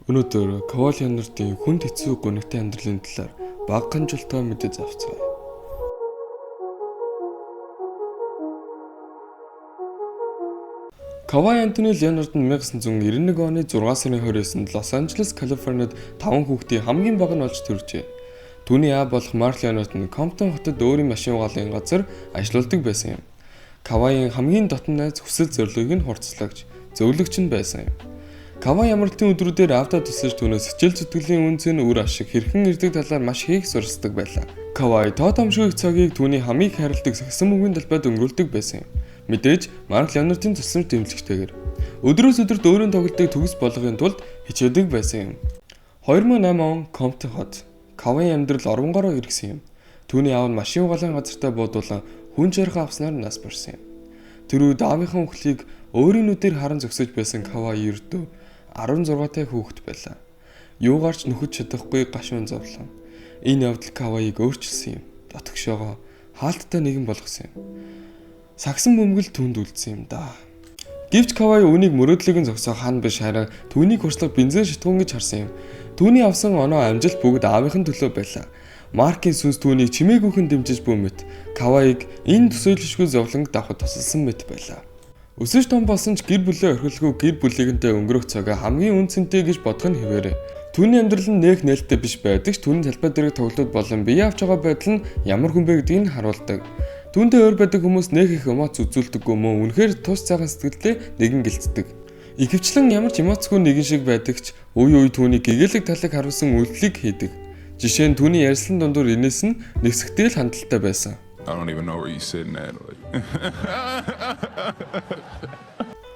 Өнөөдөр Кавай Леонардын хүнд хэцүү гонигтай амьдралын талаар бага хэмжээлтэй мэдэж авцгаая. Кавай Антони Леонард нь 1991 оны 6 сарын 29-нд Лос Анжелес, Калифорнид 5 хүүхдийн хамгийн бага нь олж төржээ. Түүний аав болох Марк Леонард нь Комптон хотод өөрийн машин угаалгын газар ажилладаг байсан юм. Кавайын хамгийн дотн найз хүсэл зорилгыг нь хурцлагч, зөвлөгч нь байсан юм. Кавай амралтын өдрүүдээр автоо тусаж түүнээс хичээл зүтгэлийн үнцэн үр ашиг хэрхэн ирдэг талаар маш их сурсдаг байлаа. Кавай тоотомшиг цагийг түүний хамгийн хайрладаг сагсан мөнгөний талбайд өнгөрүүлдэг байсан юм. Мэдээж Марк Леонардын тусламж дэмжлэгтэйгээр өдрөөс өдөрт өөрийн тоглолтыг төгс болгохын тулд хичээдэг байсан юм. 2008 он Комптон хот Кавай амьдрал оронгороо иргэсэн юм. Түүний аав нь машин угаалгын газартаа буудуулан хүн чарха авснаар нас барсан юм. Тэр үед аавынхаа өхлийг өөрийн нүдээр харан зогсож байсан Кавай ердөө 16 taj хүүхэд байлаа. Юугаарч нөхөж чадахгүй гашуун зовлон. Энэ явдал Кавайыг өөрчилсөн юм. Дотгошоогоо хаалттай нэгэн болгосон юм. Сагсан бөмбөл түнд үлдсэн юм да. Гэвч Кавай үүнийг мөрөөдлийг нь зогсоо хан биш харин түүнийг хүрслэх бензин шатгуун гэж харсан юм. Түүний авсан оноо амжилт бүгд аавынхын төлөө байлаа. Маркийн сүнс түүнийг чимээгүйхэн дэмжиж буй мэт Кавайыг энэ төсөөлшгүй зовлонг давхад тусалсан мэт байлаа. Өсөж том болсон ч гэр бүлээ орхилгүй гэр бүлийнхэнтэй өнгөрөх цагаа хамгийн үнцэнтэй гэж бодох нь хэвээрээ. Түүний амьдрал нь нэг нээлттэй биш байдаг ч түүний талбай дээрх тоглолт болон бие авч байгаа байдал нь ямар хүн бэ гэдгийг нь харуулдаг. Түүнтэй өөр байдаг хүмүүс нэг их эмоц үзүүлдэггүй мөн үнэхээр тус цагаан сэтгэлдээ нэгэн гэлцдэг. Ихэвчлэн ямар ч эмоцгүй нэгэн шиг байдаг ч үе үе түүний гэгээлэг талыг харуулсан үйлдэлийг хийдэг. Жишээ нь түүний ярьслан дундуур инээс нь нэгсгтэл хандалтай байсан. I don't even know where you sitting at.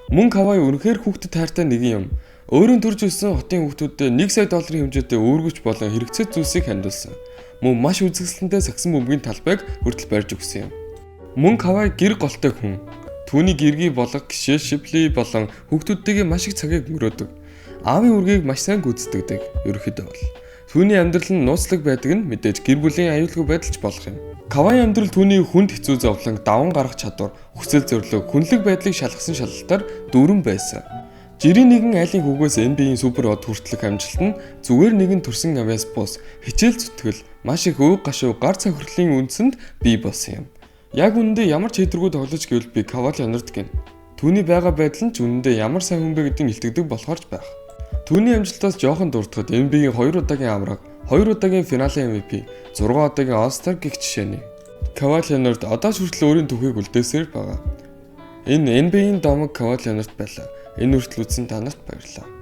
Мөн Кавай үнэхээр хүүхдэд хайртай нэгэн юм. Өөрийн төрж өссөн хотын хүүхдүүдэд $1 сая хэмжээтэй өөргөж болон хэрэгцээ зүйлсийг хандуулсан. Мөн маш үзэсгэлэнтэй сагсан бөмбөгийн талбайг хүртэл барьж өгсөн юм. Мөн Кавай гэр голтой хүн. Түүний гэргий болгох гişээ Шипли болон хүүхдүүдтэйгээ маш их цагийг өнгөрөөдөг. Аавын үргийг маш сайн гүйцэтгэдэг. Ерөнхийдөө бол түүний амьдрал нь нууцлаг байдаг нь мэдээж гэр бүлийн аюулгүй байдалч болох юм. Кавай амьдрал түүний хүнд хэцүү зовлон, даван гарах чадвар, хүсэл зорилго, хүнлэг байдлыг шалгасан шалгалтаар дүүрэн байсан. Жирийн нэгэн айлын хүүгээс NBA-ийн супер од хүртэлх амжилт нь зүгээр нэгэн төрсэн авяас бус, хичээл зүтгэл, маш их өг гашуу гар цохирлын үндсэнд бий болсон юм. Яг үнэндээ ямар ч хэдргүй тоглож гэвэл би Кавай Леонард гин. Түүний байгаа байдал нь ч үнэндээ ямар сайн хүн бэ гэдгийг илтгэдэг болохоор ч байх. Түүний амжилтаас жоохон дуртахад NBA-ийн 2 удаагийн авраг, 2 удаагийн финалийн MVP, 6 удаагийн All-Star гэх жишээний. Кавай Леонард одоо ч хүртэл өөрийн түүхийг үлдээсээр байгаа. Энэ NBA-ийн домог Кавай Леонард байлаа. Энэ хүртэл үзсэн та нарт баярлалаа.